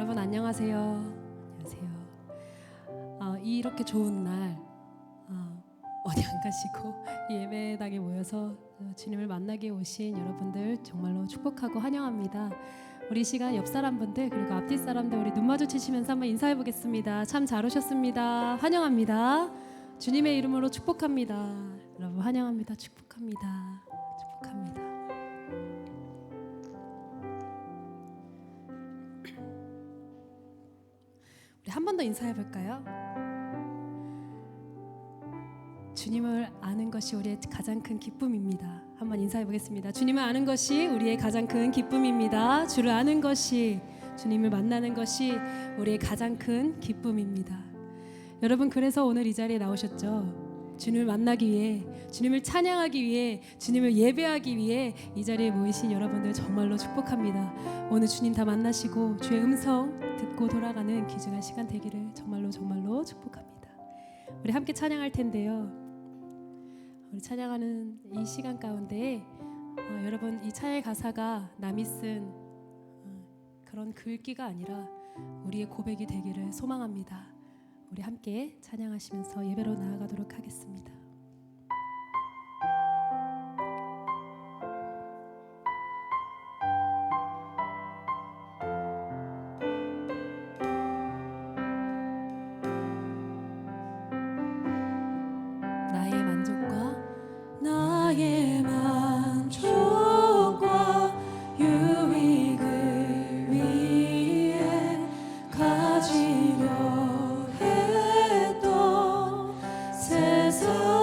여러분 안녕하세요. 안녕하세요. 이렇게 좋은 날 어디 안 가시고 이 예배당에 모여서 주님을 만나게 오신 여러분들 정말로 축복하고 환영합니다. 우리 시간 옆 사람분들 그리고 앞뒤 사람들 우리 눈 마주치시면서 한번 인사해 보겠습니다. 참 잘 오셨습니다. 환영합니다. 주님의 이름으로 축복합니다. 여러분 환영합니다. 축복합니다. 축복합니다. 우리 한 번 더 인사해 볼까요? 주님을 아는 것이 우리의 가장 큰 기쁨입니다. 한번 인사해 보겠습니다. 주님을 아는 것이 우리의 가장 큰 기쁨입니다. 주를 아는 것이, 주님을 만나는 것이 우리의 가장 큰 기쁨입니다. 여러분, 그래서 오늘 이 자리에 나오셨죠. 주님을 만나기 위해, 주님을 찬양하기 위해, 주님을 예배하기 위해 이 자리에 모이신 여러분들 정말로 축복합니다. 오늘 주님 다 만나시고 주의 음성 듣고 돌아가는 귀중한 시간 되기를 정말로 정말로 축복합니다. 우리 함께 찬양할 텐데요. 우리 찬양하는 이 시간 가운데 여러분, 이 찬양의 가사가 남이 쓴 그런 글귀가 아니라 우리의 고백이 되기를 소망합니다. 우리 함께 찬양하시면서 예배로 나아가도록 하겠습니다. 나의 만족과 유익을 위해 가지려 했던 세상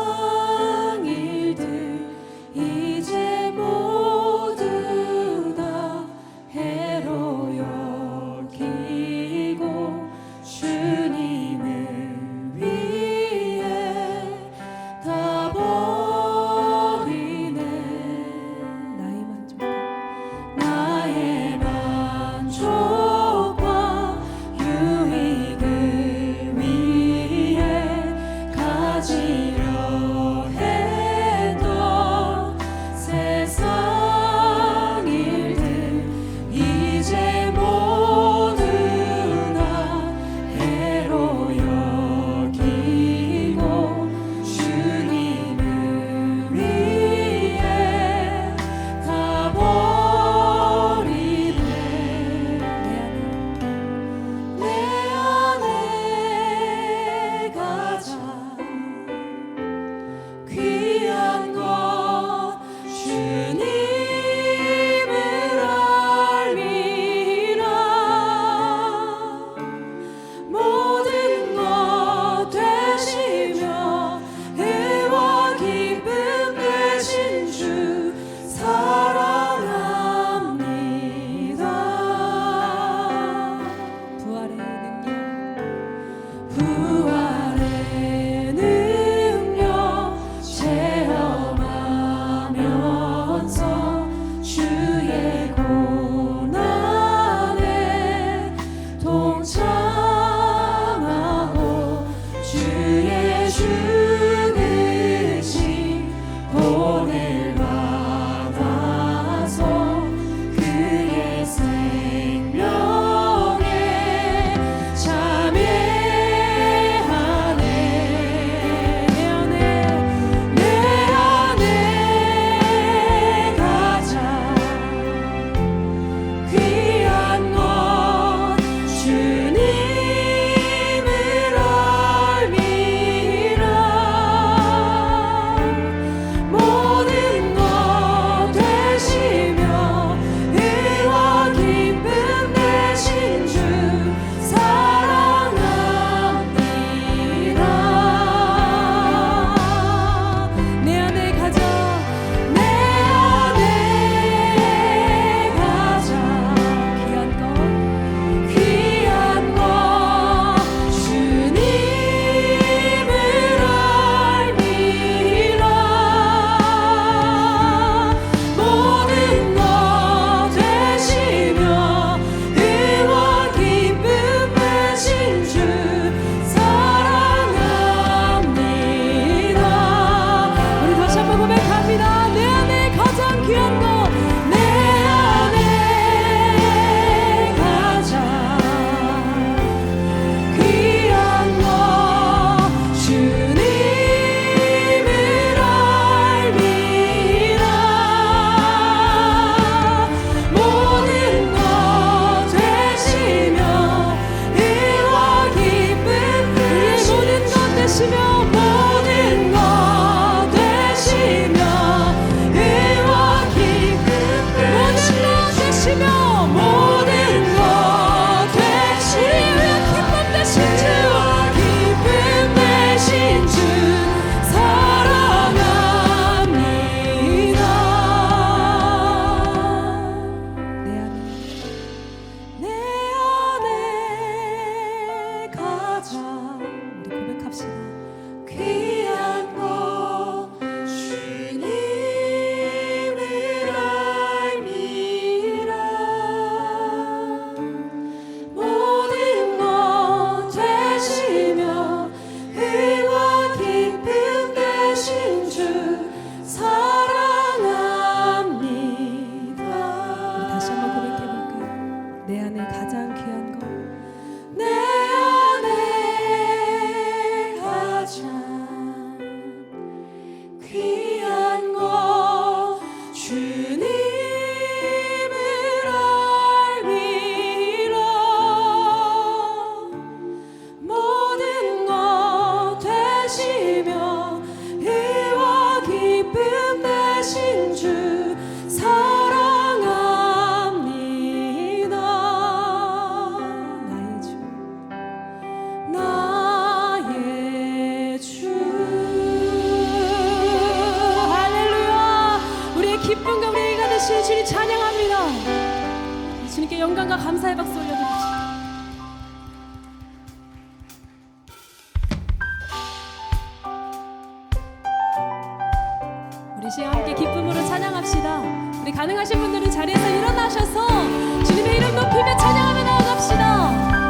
박수 올려드립시다. 우리 시와 함께 기쁨으로 찬양합시다. 우리 가능하신 분들은 자리에서 일어나셔서 주님의 이름 높이며 찬양하며 나아갑시다.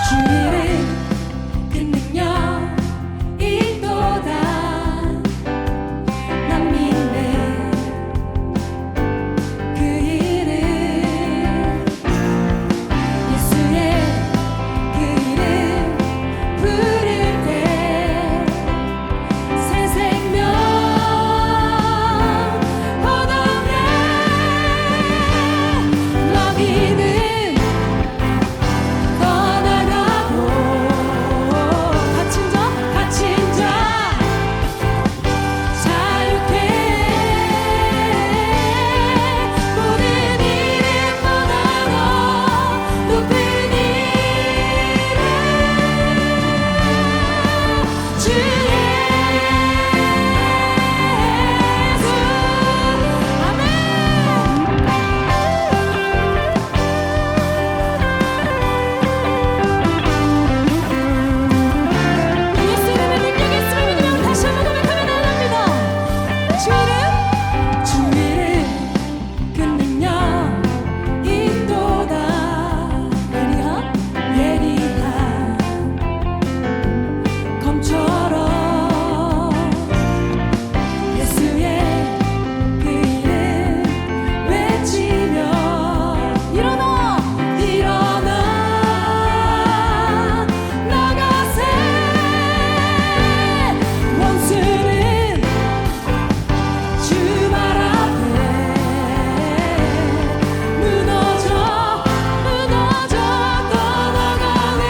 주 이름 그 능력 있도다. 난 믿네 그 이름. 예수의 그 이름 부를 때 새 생명 얻어내. 마귀는 떠나가고 갇힌 자 자유케. 모든 이름보다도 높은 이름 주 예수. 아멘. 예수 이름의 능력이 있음을 믿으면 다시 한번 고백하며 나아갑니다. 주 이름 그 능력 있도다. 예리한 검처럼 예수의 그 이름 외치며 일어나 나가세. 원수는 주 발 앞에 무너져 떠나가네.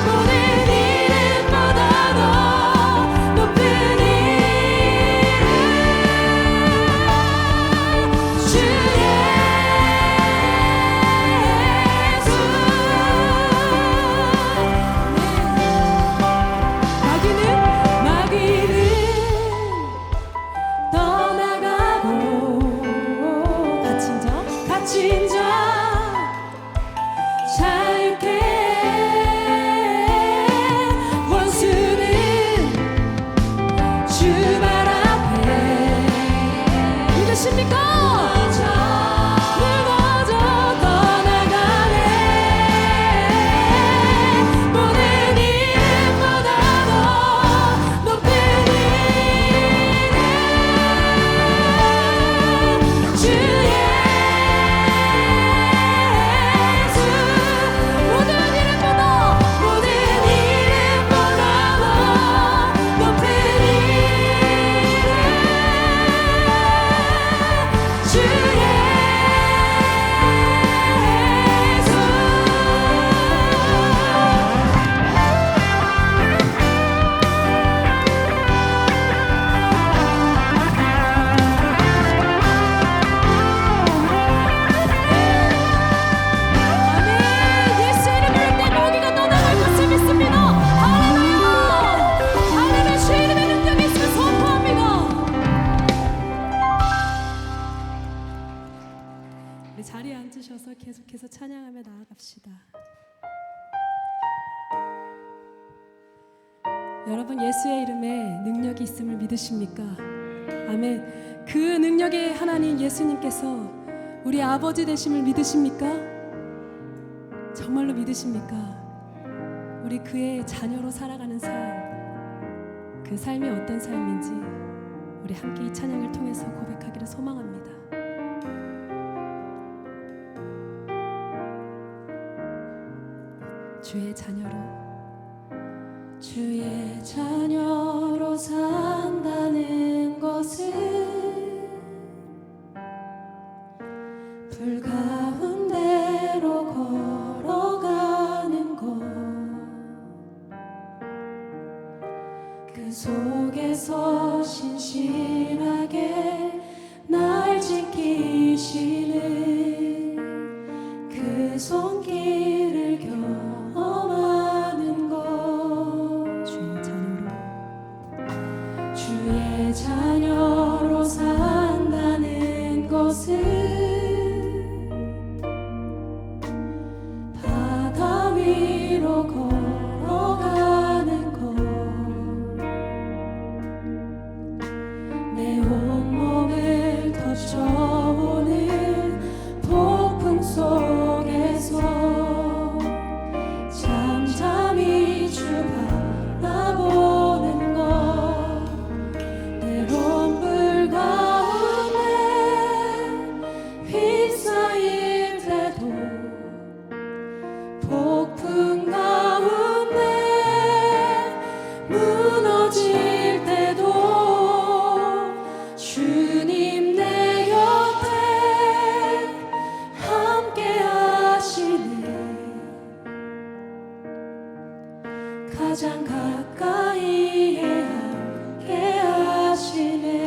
모든 이름보다도 높은 이름 주 예수. 마귀는 떠나가고 갇힌 자 자유케. 원수는 주 발 앞에 믿으십니까? 무너져 떠나가네. 모든 이름보다도 높은 이름 주 예수. 모든 이름보다도 높은 이름 주 예수. 아멘. 예수 이름 부를 때 마귀가 떠나갈 것을 믿습니다. 할렐루야. 할렐루야. 주 이름의 능력이 있음을 선포합니다. 우리 자리에 앉으셔서 계속해서 찬양하며 나아갑시다. 여러분, 예수의 이름에 능력이 있음을 믿으십니까? 아멘. 그 능력의 하나님 예수님께서 우리 아버지 되심을 믿으십니까? 정말로 믿으십니까? 우리 그의 자녀로 살아가는 삶, 그 삶이 어떤 삶인지 우리 함께 이 찬양을 통해서 고백하기를 소망합니다. 주의 자녀로 산다는 것은 불 가운데로 걸어가는 것, 그 속에서 신실하게 날 지키시는 그 손길을 경험하는 것. 주의 자녀로 산다는 것은 바다 위로 걸어가는 것, 내 온몸을 덮쳐오는 폭풍 속에서 폭풍 가운데 무너질 때도 주님 내 곁에 함께 하시네. 가장 가까이에 함께 하시네.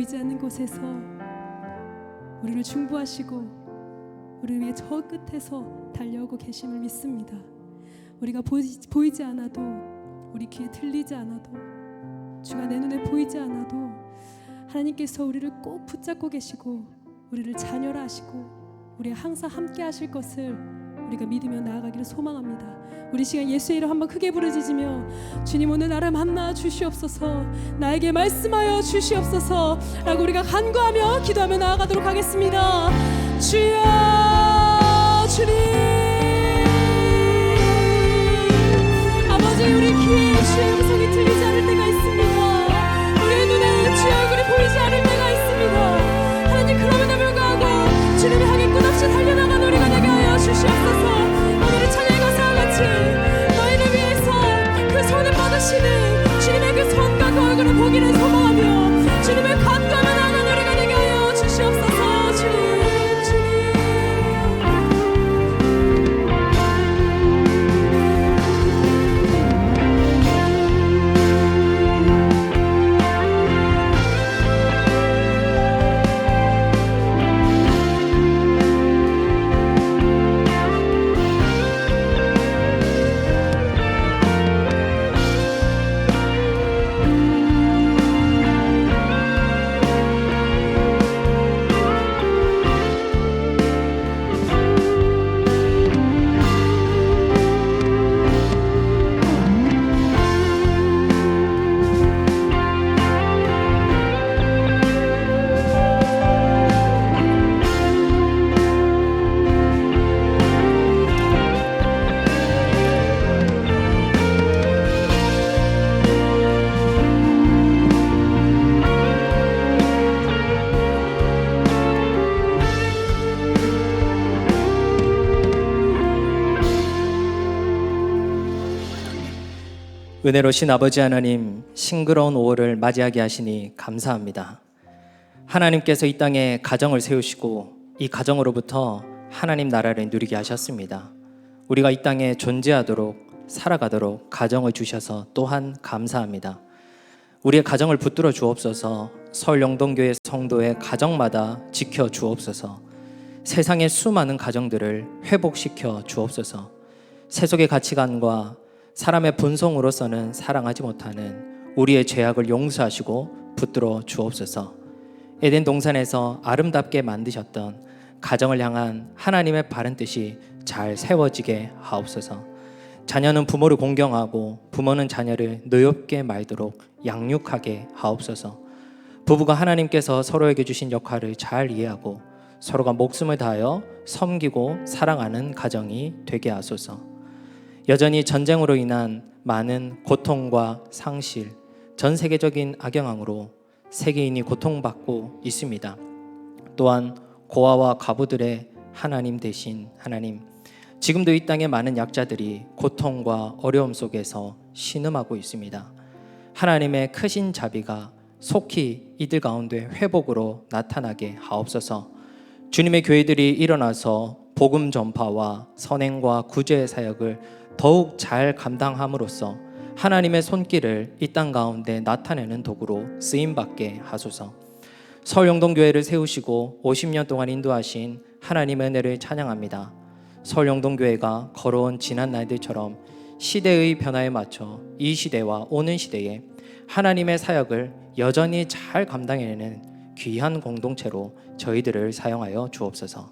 보이지 않는 곳에서 우리를 중보하시고 우리를 위해 저 끝에서 달려오고 계심을 믿습니다. 우리가 보이지 않아도, 우리 귀에 들리지 않아도, 주가 내 눈에 보이지 않아도 하나님께서 우리를 꼭 붙잡고 계시고 우리를 자녀라 하시고 우리가 항상 함께 하실 것을 우리가 믿으며 나아가기를 소망합니다. 우리 시간 예수의 이름 한번 크게 부르짖으며 주님, 오늘 나를 만나 주시옵소서, 나에게 말씀하여 주시옵소서 라고 우리가 간구하며 기도하며 나아가도록 하겠습니다. 주여, 주님, 아버지, 우리 귀에 주의 음성이 들리지 않을 때가 있습니다. 우리의 눈에 주의 얼굴이 보이지 않을 때가 있습니다. 하나님, 그럼에도 불구하고 주님을 향해 끝없이 달려나가는 우리가 되게 하여 주시옵소서. 오늘의 찬양의 가사와 같이 너희를 위해서 그 손을 뻗으시는 주님의 그 손과 그 얼굴을 보기를 소망하며 주님을 간구하며 나아가는 우리가 되게 하여 주시옵소서. 주님, 은혜로우신 아버지 하나님, 싱그러운 5월을 맞이하게 하시니 감사합니다. 하나님께서 이 땅에 가정을 세우시고 이 가정으로부터 하나님 나라를 누리게 하셨습니다. 우리가 이 땅에 존재하도록 살아가도록 가정을 주셔서 또한 감사합니다. 우리의 가정을 붙들어 주옵소서. 서울영동교회 성도의 가정마다 지켜 주옵소서. 세상의 수많은 가정들을 회복시켜 주옵소서. 세속의 가치관과 사람의 본성으로서는 사랑하지 못하는 우리의 죄악을 용서하시고 붙들어 주옵소서. 에덴 동산에서 아름답게 만드셨던 가정을 향한 하나님의 바른 뜻이 잘 세워지게 하옵소서. 자녀는 부모를 공경하고 부모는 자녀를 노엽게 말도록 양육하게 하옵소서. 부부가 하나님께서 서로에게 주신 역할을 잘 이해하고 서로가 목숨을 다하여 섬기고 사랑하는 가정이 되게 하소서. 여전히 전쟁으로 인한 많은 고통과 상실, 전 세계적인 악영향으로 세계인이 고통받고 있습니다. 또한 고아와 과부들의 하나님 되신 하나님, 지금도 이 땅의 많은 약자들이 고통과 어려움 속에서 신음하고 있습니다. 하나님의 크신 자비가 속히 이들 가운데 회복으로 나타나게 하옵소서. 주님의 교회들이 일어나서 복음 전파와 선행과 구제의 사역을 더욱 잘 감당함으로써 하나님의 손길을 이 땅 가운데 나타내는 도구로 쓰임받게 하소서. 서울영동교회를 세우시고 50년 동안 인도하신 하나님의 은혜를 찬양합니다. 서울영동교회가 걸어온 지난 날들처럼 시대의 변화에 맞춰 이 시대와 오는 시대에 하나님의 사역을 여전히 잘 감당해내는 귀한 공동체로 저희들을 사용하여 주옵소서.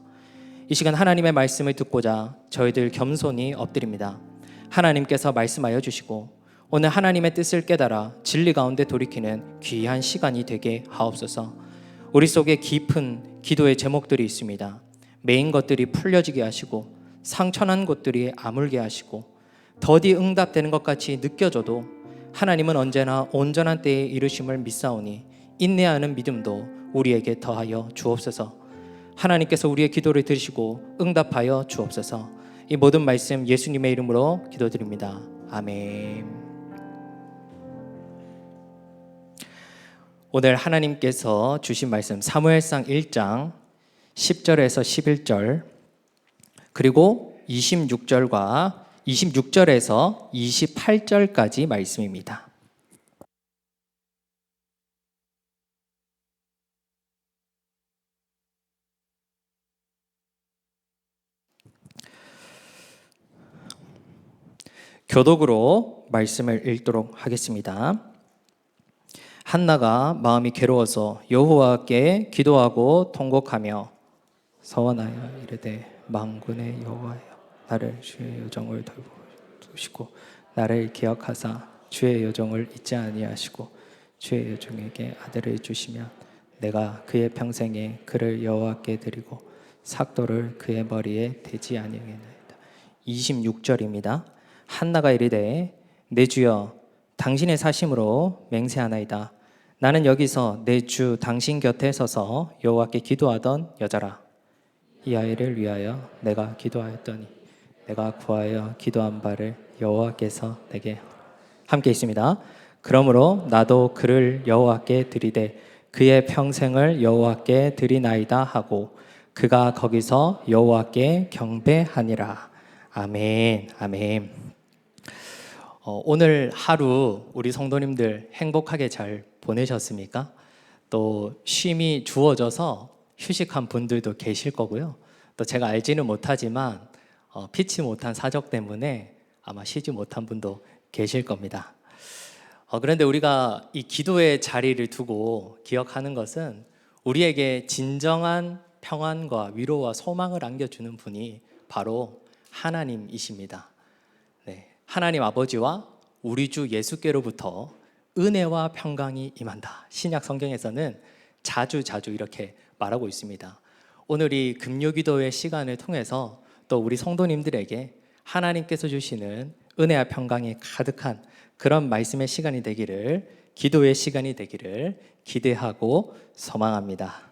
이 시간 하나님의 말씀을 듣고자 저희들 겸손히 엎드립니다. 하나님께서 말씀하여 주시고 오늘 하나님의 뜻을 깨달아 진리 가운데 돌이키는 귀한 시간이 되게 하옵소서. 우리 속에 깊은 기도의 제목들이 있습니다. 메인 것들이 풀려지게 하시고 상처난 곳들이 아물게 하시고 더디 응답되는 것 같이 느껴져도 하나님은 언제나 온전한 때에 이루심을 믿사오니 인내하는 믿음도 우리에게 더하여 주옵소서. 하나님께서 우리의 기도를 들으시고 응답하여 주옵소서. 이 모든 말씀 예수님의 이름으로 기도드립니다. 아멘. 오늘 하나님께서 주신 말씀 사무엘상 1장 10절에서 11절 그리고 26절과 26절에서 28절까지 말씀입니다. 교독으로 말씀을 읽도록 하겠습니다. 한나가 마음이 괴로워서 여호와께 기도하고 통곡하며 서원하여 이르되 만군의 여호와여, 나를 주의 여정을 돌보시고 나를 기억하사 주의 여정을 잊지 아니하시고 주의 여종에게 아들을 주시면 내가 그의 평생에 그를 여호와께 드리고 삭도를 그의 머리에 대지 아니하겠나이다. 26절입니다. 한나가 이르되 내 주여, 당신의 사심으로 맹세하나이다. 나는 여기서 내 주 당신 곁에 서서 여호와께 기도하던 여자라. 이 아이를 위하여 내가 기도하였더니 내가 구하여 기도한 바를 여호와께서 내게 함께 있습니다. 그러므로 나도 그를 여호와께 드리되 그의 평생을 여호와께 드리나이다 하고 그가 거기서 여호와께 경배하니라. 아멘. 아멘. 오늘 하루 우리 성도님들 행복하게 잘 보내셨습니까? 또 쉼이 주어져서 휴식한 분들도 계실 거고요. 또 제가 알지는 못하지만 피치 못한 사정 때문에 아마 쉬지 못한 분도 계실 겁니다. 그런데 우리가 이 기도의 자리를 두고 기억하는 것은 우리에게 진정한 평안과 위로와 소망을 안겨주는 분이 바로 하나님이십니다. 네, 하나님 아버지와 우리 주 예수께로부터 은혜와 평강이 임한다. 신약 성경에서는 자주 이렇게 말하고 있습니다. 오늘 이 금요기도의 시간을 통해서 또 우리 성도님들에게 하나님께서 주시는 은혜와 평강이 가득한 그런 말씀의 시간이 되기를, 기도의 시간이 되기를 기대하고 소망합니다.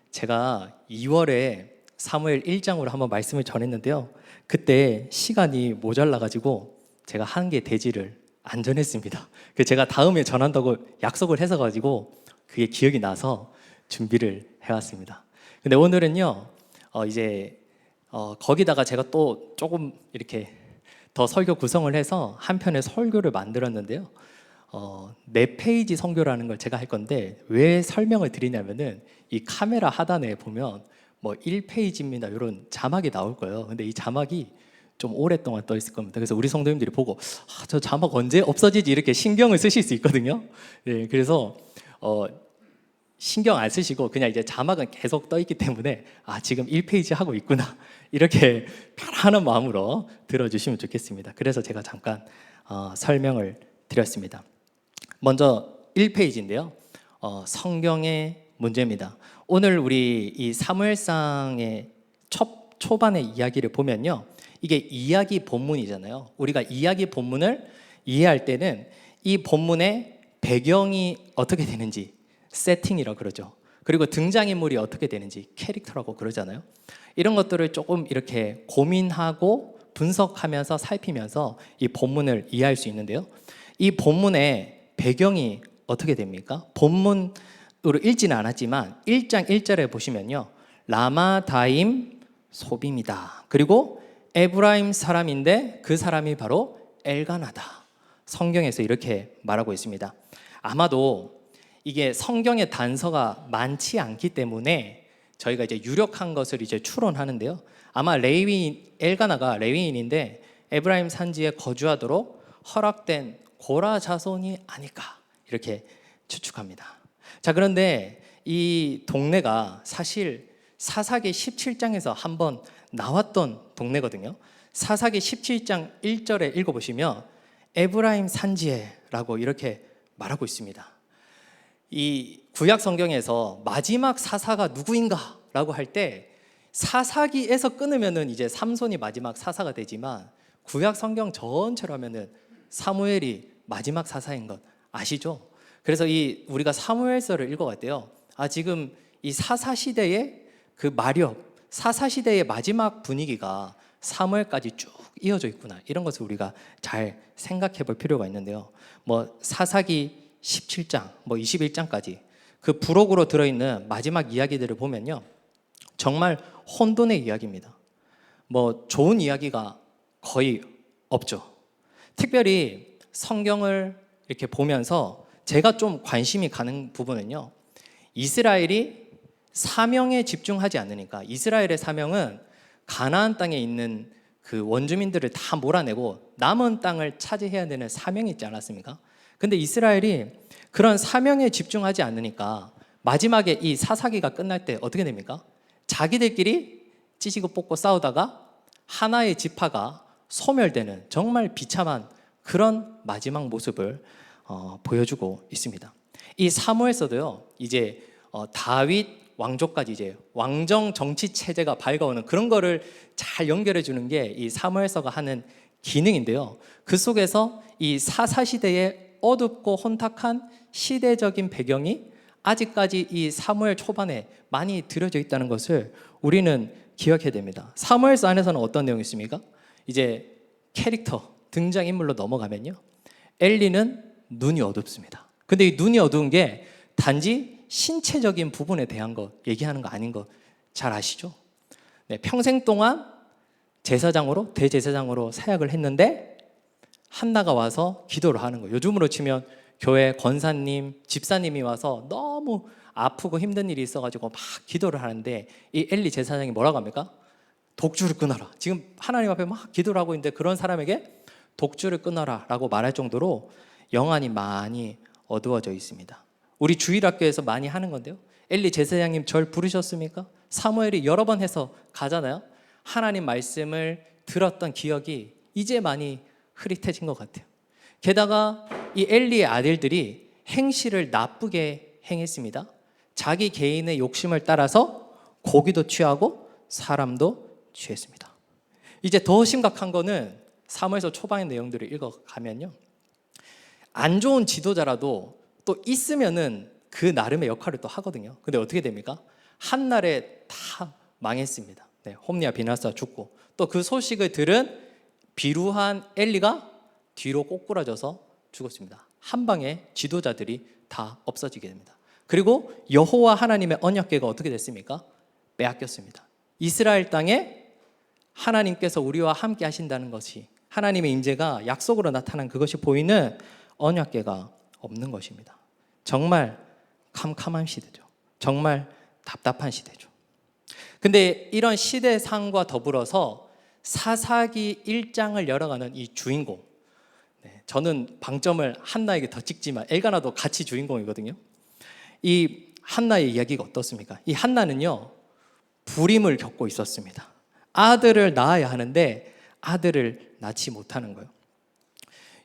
제가 2월에 사무엘 1장으로 한번 말씀을 전했는데요. 그때 시간이 모자라가지고 제가 한 게 되지를 안 전했습니다. 제가 다음에 전한다고 약속을 해서 가지고 그게 기억이 나서 준비를 해왔습니다. 근데 오늘은요, 거기다가 제가 또 조금 이렇게 더 설교 구성을 해서 한 편의 설교를 만들었는데요. 4페이지 설교라는 걸 제가 할 건데 왜 설명을 드리냐면은 이 카메라 하단에 보면 뭐 1페이지입니다 이런 자막이 나올 거예요. 근데 이 자막이 좀 오랫동안 떠 있을 겁니다. 그래서 우리 성도님들이 보고 저 자막 언제 없어지지 이렇게 신경을 쓰실 수 있거든요. 네, 그래서 신경 안 쓰시고 그냥 이제 자막은 계속 떠 있기 때문에 지금 1페이지 하고 있구나 이렇게 편안한 마음으로 들어주시면 좋겠습니다. 그래서 제가 잠깐 설명을 드렸습니다. 먼저 1페이지인데요. 성경의 문제입니다. 오늘 우리 이 사무엘상의 초반의 이야기를 보면요. 이게 이야기 본문이잖아요. 우리가 이야기 본문을 이해할 때는 이 본문의 배경이 어떻게 되는지 세팅이라고 그러죠. 그리고 등장인물이 어떻게 되는지 캐릭터라고 그러잖아요. 이런 것들을 조금 이렇게 고민하고 분석하면서 살피면서 이 본문을 이해할 수 있는데요. 이 본문의 배경이 어떻게 됩니까? 본문으로 읽지는 않았지만 1장 1절에 보시면요. 라마다임 소빔이다. 그리고 에브라임 사람인데 그 사람이 바로 엘가나다. 성경에서 이렇게 말하고 있습니다. 아마도 이게 성경의 단서가 많지 않기 때문에 저희가 이제 유력한 것을 이제 추론하는데요. 아마 엘가나가 레위인인데 에브라임 산지에 거주하도록 허락된 고라 자손이 아닐까 이렇게 추측합니다. 자, 그런데 이 동네가 사실 사사기 17장에서 한번 나왔던 동네거든요. 사사기 17장 1절에 읽어보시면 에브라임 산지에라고 이렇게 말하고 있습니다. 이 구약 성경에서 마지막 사사가 누구인가 라고 할 때 사사기에서 끊으면은 이제 삼손이 마지막 사사가 되지만 구약 성경 전체로 하면은 사무엘이 마지막 사사인 것 아시죠? 그래서 우리가 사무엘서를 읽어봤대요. 지금 이 사사 시대의 그 마력, 사사 시대의 마지막 분위기가 사무엘까지 쭉 이어져 있구나. 이런 것을 우리가 잘 생각해 볼 필요가 있는데요. 뭐 사사기 17장, 뭐 21장까지 그 부록으로 들어있는 마지막 이야기들을 보면요. 정말 혼돈의 이야기입니다. 뭐 좋은 이야기가 거의 없죠. 특별히 성경을 이렇게 보면서 제가 좀 관심이 가는 부분은요. 이스라엘이 사명에 집중하지 않으니까 이스라엘의 사명은 가나안 땅에 있는 그 원주민들을 다 몰아내고 남은 땅을 차지해야 되는 사명이 있지 않았습니까? 근데 이스라엘이 그런 사명에 집중하지 않으니까 마지막에 이 사사기가 끝날 때 어떻게 됩니까? 자기들끼리 찌시고 뽑고 싸우다가 하나의 지파가 소멸되는 정말 비참한 그런 마지막 모습을 보여주고 있습니다. 이 사무엘서도요, 이제 다윗 왕조까지 이제 왕정 정치 체제가 밝아오는 그런 거를 잘 연결해 주는 게 이 사무엘서가 하는 기능인데요. 그 속에서 이 사사 시대의 어둡고 혼탁한 시대적인 배경이 아직까지 이 사무엘 초반에 많이 들여져 있다는 것을 우리는 기억해야 됩니다. 사무엘서 안에서는 어떤 내용이 있습니까? 이제 캐릭터, 등장인물로 넘어가면요, 엘리는 눈이 어둡습니다. 근데 이 눈이 어두운 게 단지 신체적인 부분에 대한 거 얘기하는 거 아닌 거 잘 아시죠? 네, 평생 동안 제사장으로 대제사장으로 사역을 했는데 한나가 와서 기도를 하는 거예요. 요즘으로 치면 교회 권사님, 집사님이 와서 너무 아프고 힘든 일이 있어가지고 막 기도를 하는데 이 엘리 제사장이 뭐라고 합니까? 독주를 끊어라. 지금 하나님 앞에 막 기도를 하고 있는데 그런 사람에게 독주를 끊어라 라고 말할 정도로 영안이 많이 어두워져 있습니다. 우리 주일학교에서 많이 하는 건데요, 엘리 제사장님 절 부르셨습니까? 사무엘이 여러 번 해서 가잖아요. 하나님 말씀을 들었던 기억이 이제 많이 흐릿해진 것 같아요. 게다가 이 엘리의 아들들이 행실을 나쁘게 행했습니다. 자기 개인의 욕심을 따라서 고기도 취하고 사람도 취했습니다. 이제 더 심각한 거는 사무엘서 초반의 내용들을 읽어가면요, 안 좋은 지도자라도 또 있으면은 그 나름의 역할을 또 하거든요. 근데 어떻게 됩니까? 한날에 다 망했습니다. 네, 홈리와 비나스가 죽고 또 그 소식을 들은 비루한 엘리가 뒤로 꼬꾸라져서 죽었습니다. 한 방에 지도자들이 다 없어지게 됩니다. 그리고 여호와 하나님의 언약궤가 어떻게 됐습니까? 빼앗겼습니다. 이스라엘 땅에 하나님께서 우리와 함께 하신다는 것이, 하나님의 임재가 약속으로 나타난 그것이 보이는 언약궤가 없는 것입니다. 정말 캄캄한 시대죠. 정말 답답한 시대죠. 근데 이런 시대상과 더불어서 사사기 1장을 열어가는 이 주인공, 저는 방점을 한나에게 더 찍지만 엘가나도 같이 주인공이거든요. 이 한나의 이야기가 어떻습니까? 이 한나는요, 불임을 겪고 있었습니다. 아들을 낳아야 하는데 아들을 낳지 못하는 거예요.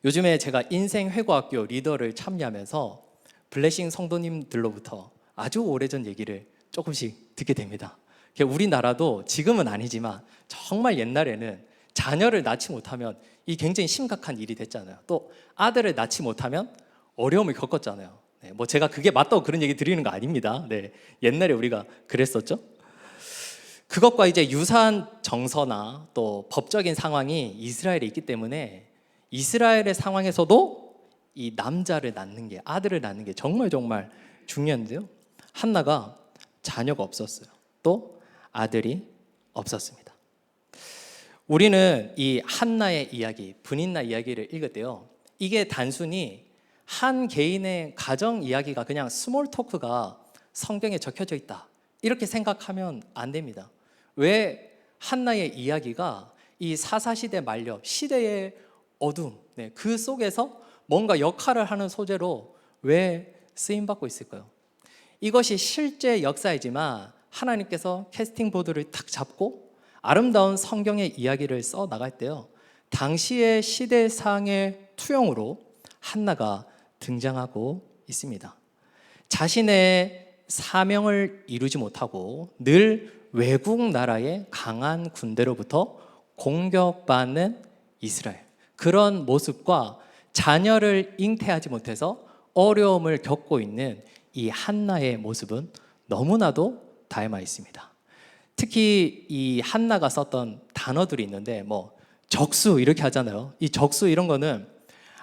요즘에 제가 인생회고학교 리더를 참여하면서 블레싱 성도님들로부터 아주 오래전 얘기를 조금씩 듣게 됩니다. 우리나라도 지금은 아니지만 정말 옛날에는 자녀를 낳지 못하면 이 굉장히 심각한 일이 됐잖아요. 또 아들을 낳지 못하면 어려움을 겪었잖아요. 네, 뭐 제가 그게 맞다고 그런 얘기 드리는 거 아닙니다. 네, 옛날에 우리가 그랬었죠. 그것과 이제 유사한 정서나 또 법적인 상황이 이스라엘에 있기 때문에 이스라엘의 상황에서도 이 남자를 낳는 게, 아들을 낳는 게 정말 중요한데요, 한나가 자녀가 없었어요. 또 아들이 없었습니다. 우리는 이 한나의 이야기, 분인나 이야기를 읽을 때요, 이게 단순히 한 개인의 가정 이야기가 그냥 스몰 토크가 성경에 적혀져 있다 이렇게 생각하면 안 됩니다. 왜 한나의 이야기가 이 사사시대 만렵, 시대의 어둠, 그 속에서 뭔가 역할을 하는 소재로 왜 쓰임받고 있을까요? 이것이 실제 역사이지만 하나님께서 캐스팅 보드를 탁 잡고 아름다운 성경의 이야기를 써 나갈 때요, 당시의 시대상의 투영으로 한나가 등장하고 있습니다. 자신의 사명을 이루지 못하고 늘 외국 나라의 강한 군대로부터 공격받는 이스라엘, 그런 모습과 자녀를 잉태하지 못해서 어려움을 겪고 있는 이 한나의 모습은 너무나도 닮아 있습니다. 특히 이 한나가 썼던 단어들이 있는데, 뭐 적수 이렇게 하잖아요. 이 적수 이런 거는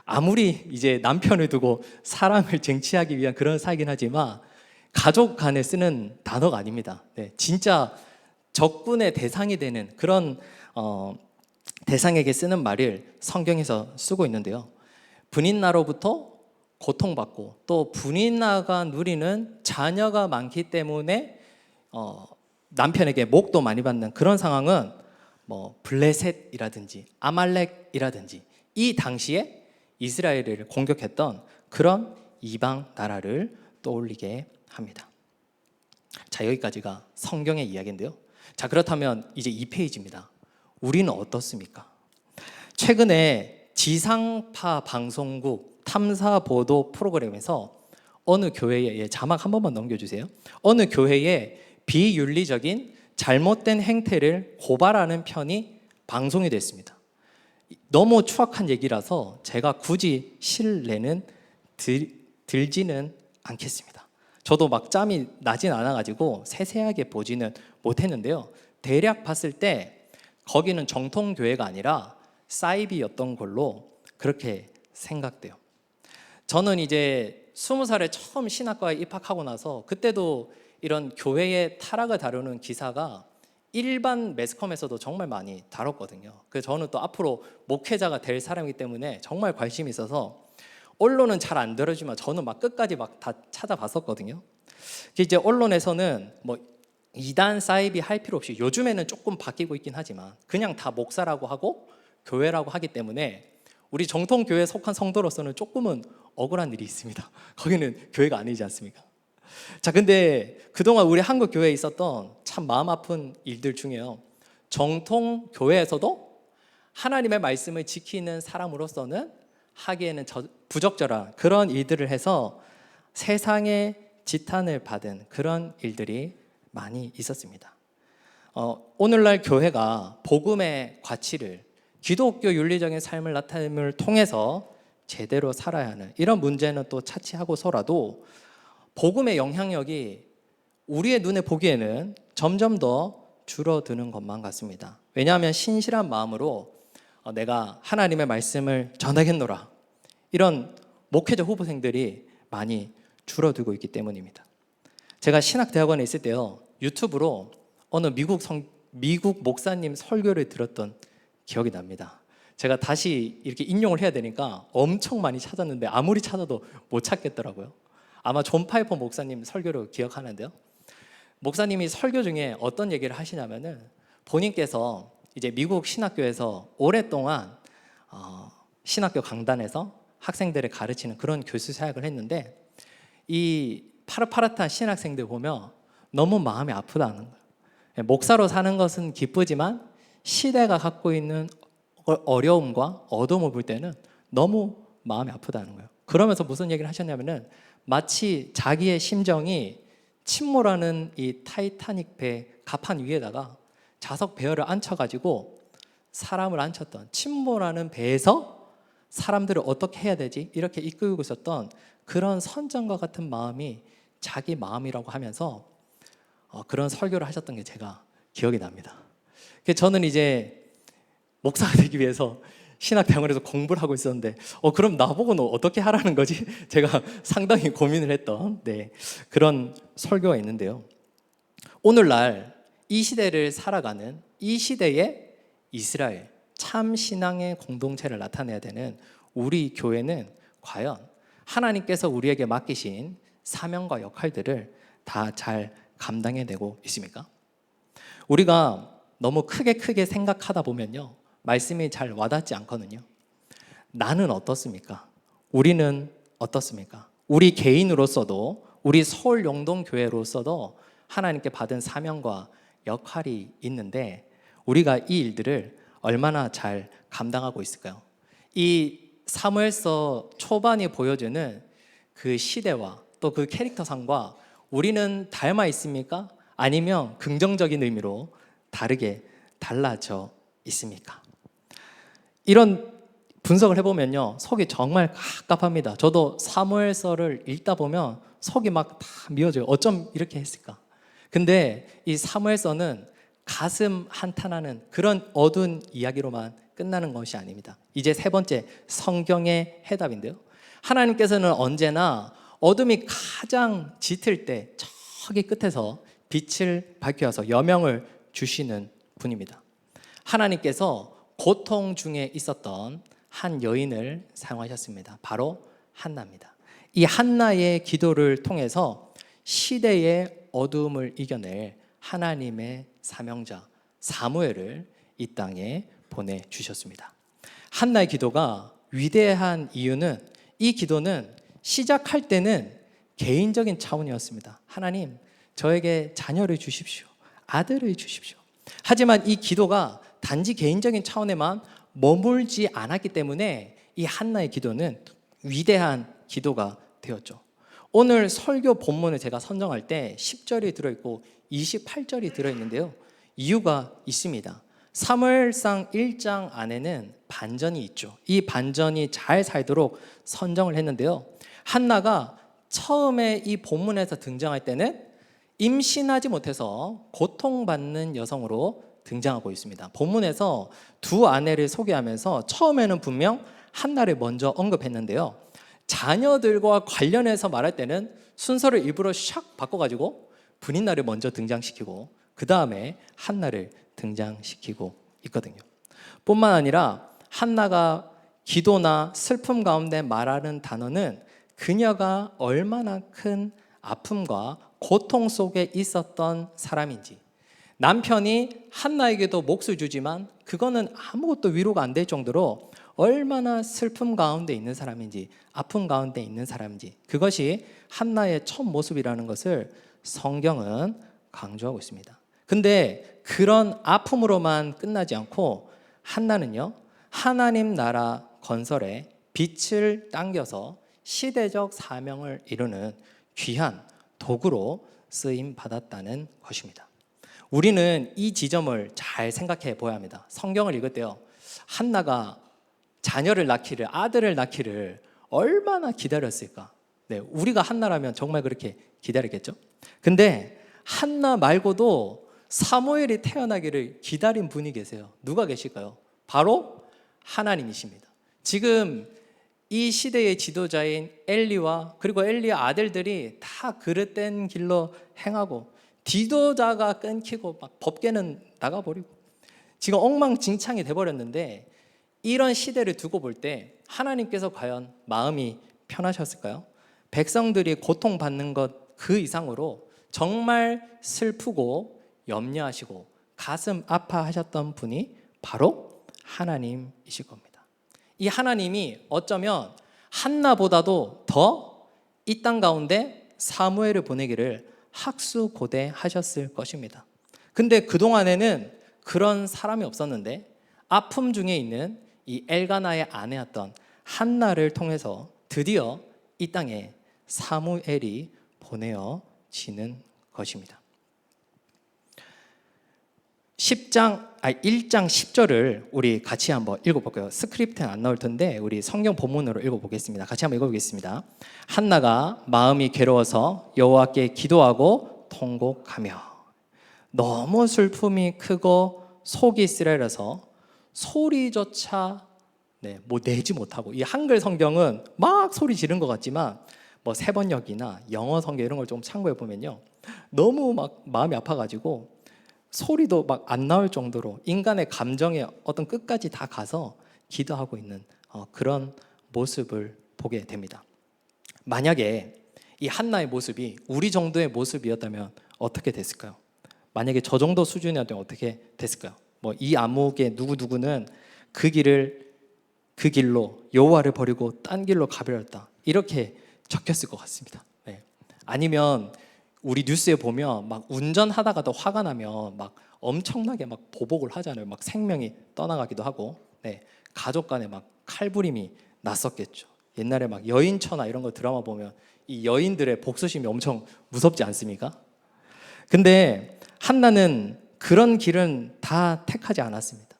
아무리 이제 남편을 두고 사랑을 쟁취하기 위한 그런 사이긴 하지만 가족 간에 쓰는 단어가 아닙니다. 네, 진짜 적군의 대상이 되는 그런 대상에게 쓰는 말을 성경에서 쓰고 있는데요, 분인나로부터 고통받고 또 분인나가 누리는 자녀가 많기 때문에 남편에게 목도 많이 받는 그런 상황은 뭐 블레셋이라든지 아말렉이라든지 이 당시에 이스라엘을 공격했던 그런 이방 나라를 떠올리게 합니다. 자, 여기까지가 성경의 이야기인데요. 자, 그렇다면 이제 2페이지입니다. 우리는 어떻습니까? 최근에 지상파 방송국 탐사 보도 프로그램에서 어느 교회에, 자막 한 번만 넘겨주세요. 어느 교회에 비윤리적인 잘못된 행태를 고발하는 편이 방송이 됐습니다. 너무 추악한 얘기라서 제가 굳이 실내는 들지는 않겠습니다. 저도 막 짬이 나진 않아가지고 세세하게 보지는 못했는데요. 대략 봤을 때 거기는 정통교회가 아니라 사이비였던 걸로 그렇게 생각돼요. 저는 이제 20살에 처음 신학과에 입학하고 나서 그때도 이런 교회의 타락을 다루는 기사가 일반 매스컴에서도 정말 많이 다뤘거든요. 그래서 저는 또 앞으로 목회자가 될 사람이기 때문에 정말 관심이 있어서 언론은 잘 안 들어주지만 저는 막 끝까지 막 다 찾아봤었거든요. 이제 언론에서는 뭐 이단 사이비 할 필요 없이 요즘에는 조금 바뀌고 있긴 하지만 그냥 다 목사라고 하고 교회라고 하기 때문에 우리 정통교회에 속한 성도로서는 조금은 억울한 일이 있습니다. 거기는 교회가 아니지 않습니까? 자, 근데 그동안 우리 한국 교회에 있었던 참 마음 아픈 일들 중에요. 정통 교회에서도 하나님의 말씀을 지키는 사람으로서는 하기에는 부적절한 그런 일들을 해서 세상의 지탄을 받은 그런 일들이 많이 있었습니다. 오늘날 교회가 복음의 가치를 기독교 윤리적인 삶을 나타냄을 통해서 제대로 살아야 하는 이런 문제는 또 차치하고서라도 복음의 영향력이 우리의 눈에 보기에는 점점 더 줄어드는 것만 같습니다. 왜냐하면 신실한 마음으로 내가 하나님의 말씀을 전하겠노라 이런 목회자 후보생들이 많이 줄어들고 있기 때문입니다. 제가 신학대학원에 있을 때요, 유튜브로 어느 미국 목사님 설교를 들었던 기억이 납니다. 제가 다시 이렇게 인용을 해야 되니까 엄청 많이 찾았는데 아무리 찾아도 못 찾겠더라고요. 아마 존 파이퍼 목사님 설교를 기억하는데요. 목사님이 설교 중에 어떤 얘기를 하시냐면은 본인께서 이제 미국 신학교에서 오랫동안 신학교 강단에서 학생들을 가르치는 그런 교수 사역을 했는데 이 파릇파릇한 신학생들 보면 너무 마음이 아프다는 거예요. 목사로 사는 것은 기쁘지만 시대가 갖고 있는 어려움과 어려움을 볼 때는 너무 마음이 아프다는 거예요. 그러면서 무슨 얘기를 하셨냐면은 마치 자기의 심정이 침몰하는 이 타이타닉 배 갑판 위에다가 자석 배열을 앉혀가지고 사람을 앉혔던 침몰하는 배에서 사람들을 어떻게 해야 되지? 이렇게 이끌고 있었던 그런 선장과 같은 마음이 자기 마음이라고 하면서 그런 설교를 하셨던 게 제가 기억이 납니다. 저는 이제 목사가 되기 위해서 신학대학원에서 공부를 하고 있었는데 그럼 나보고는 어떻게 하라는 거지? 제가 상당히 고민을 했던 그런 설교가 있는데요. 오늘날 이 시대를 살아가는 이 시대의 이스라엘 참 신앙의 공동체를 나타내야 되는 우리 교회는 과연 하나님께서 우리에게 맡기신 사명과 역할들을 다 잘 감당해내고 있습니까? 우리가 너무 크게 생각하다 보면요, 말씀이 잘 와닿지 않거든요. 나는 어떻습니까? 우리는 어떻습니까? 우리 개인으로서도 우리 서울 영동교회로서도 하나님께 받은 사명과 역할이 있는데 우리가 이 일들을 얼마나 잘 감당하고 있을까요? 이 사무엘서 초반이 보여주는 그 시대와 또 그 캐릭터상과 우리는 닮아 있습니까? 아니면 긍정적인 의미로 다르게 달라져 있습니까? 이런 분석을 해보면요, 속이 정말 갑갑합니다. 저도 사무엘서를 읽다 보면 속이 막 다 미어져요. 어쩜 이렇게 했을까? 근데 이 사무엘서는 가슴 한탄하는 그런 어두운 이야기로만 끝나는 것이 아닙니다. 이제 세 번째, 성경의 해답인데요. 하나님께서는 언제나 어둠이 가장 짙을 때 저기 끝에서 빛을 밝혀서 여명을 주시는 분입니다. 하나님께서 고통 중에 있었던 한 여인을 사용하셨습니다. 바로 한나입니다. 이 한나의 기도를 통해서 시대의 어두움을 이겨낼 하나님의 사명자 사무엘을 이 땅에 보내주셨습니다. 한나의 기도가 위대한 이유는 이 기도는 시작할 때는 개인적인 차원이었습니다. 하나님, 저에게 자녀를 주십시오. 아들을 주십시오. 하지만 이 기도가 단지 개인적인 차원에만 머물지 않았기 때문에 이 한나의 기도는 위대한 기도가 되었죠. 오늘 설교 본문을 제가 선정할 때 10절이 들어있고 28절이 들어있는데요. 이유가 있습니다. 사무엘상 1장 안에는 반전이 있죠. 이 반전이 잘 살도록 선정을 했는데요. 한나가 처음에 이 본문에서 등장할 때는 임신하지 못해서 고통받는 여성으로 등장하고 있습니다. 본문에서 두 아내를 소개하면서 처음에는 분명 한나를 먼저 언급했는데요. 자녀들과 관련해서 말할 때는 순서를 일부러 샥 바꿔가지고 분인나를 먼저 등장시키고 그 다음에 한나를 등장시키고 있거든요. 뿐만 아니라 한나가 기도나 슬픔 가운데 말하는 단어는 그녀가 얼마나 큰 아픔과 고통 속에 있었던 사람인지, 남편이 한나에게도 몫을 주지만 그거는 아무것도 위로가 안 될 정도로 얼마나 슬픔 가운데 있는 사람인지, 아픔 가운데 있는 사람인지, 그것이 한나의 첫 모습이라는 것을 성경은 강조하고 있습니다. 근데 그런 아픔으로만 끝나지 않고 한나는요, 하나님 나라 건설에 빛을 당겨서 시대적 사명을 이루는 귀한 도구로 쓰임 받았다는 것입니다. 우리는 이 지점을 잘 생각해 보아야 합니다. 성경을 읽을 때요, 한나가 자녀를 낳기를, 아들을 낳기를 얼마나 기다렸을까? 네, 우리가 한나라면 정말 그렇게 기다리겠죠? 근데 한나 말고도 사무엘이 태어나기를 기다린 분이 계세요. 누가 계실까요? 바로 하나님이십니다. 지금 이 시대의 지도자인 엘리와 그리고 엘리의 아들들이 다 그릇된 길로 행하고 지도자가 끊기고 막 법계는 나가버리고 지금 엉망진창이 돼버렸는데, 이런 시대를 두고 볼 때 하나님께서 과연 마음이 편하셨을까요? 백성들이 고통받는 것 그 이상으로 정말 슬프고 염려하시고 가슴 아파하셨던 분이 바로 하나님이실 겁니다. 이 하나님이 어쩌면 한나보다도 더 이 땅 가운데 사무엘을 보내기를 학수고대하셨을 것입니다. 근데 그동안에는 그런 사람이 없었는데 아픔 중에 있는 이 엘가나의 아내였던 한나를 통해서 드디어 이 땅에 사무엘이 보내어지는 것입니다. 1장 10절을 우리 같이 한번 읽어볼까요? 스크립트는 안 나올 텐데 우리 성경 본문으로 읽어보겠습니다. 같이 한번 읽어보겠습니다. 한나가 마음이 괴로워서 여호와께 기도하고 통곡하며 너무 슬픔이 크고 속이 쓰라려서 소리조차 내지 못하고, 이 한글 성경은 막 소리 지른 것 같지만 뭐 세번역이나 영어 성경 이런 걸 좀 참고해 보면요, 너무 막 마음이 아파가지고 소리도 막 안 나올 정도로 인간의 감정의 어떤 끝까지 다 가서 기도하고 있는 그런 모습을 보게 됩니다. 만약에 이 한나의 모습이 우리 정도의 모습이었다면 어떻게 됐을까요? 만약에 저 정도 수준이었다면 어떻게 됐을까요? 뭐 이 암흑의 누구누구는 그 길로 여호와를 버리고 딴 길로 가버렸다, 이렇게 적혔을 것 같습니다. 네. 아니면 우리 뉴스에 보면 막 운전하다가도 화가 나면 막 엄청나게 막 보복을 하잖아요. 막 생명이 떠나가기도 하고, 가족 간에 막 칼부림이 났었겠죠. 옛날에 막 여인처나 이런 거 드라마 보면 이 여인들의 복수심이 엄청 무섭지 않습니까? 근데 한나는 그런 길은 다 택하지 않았습니다.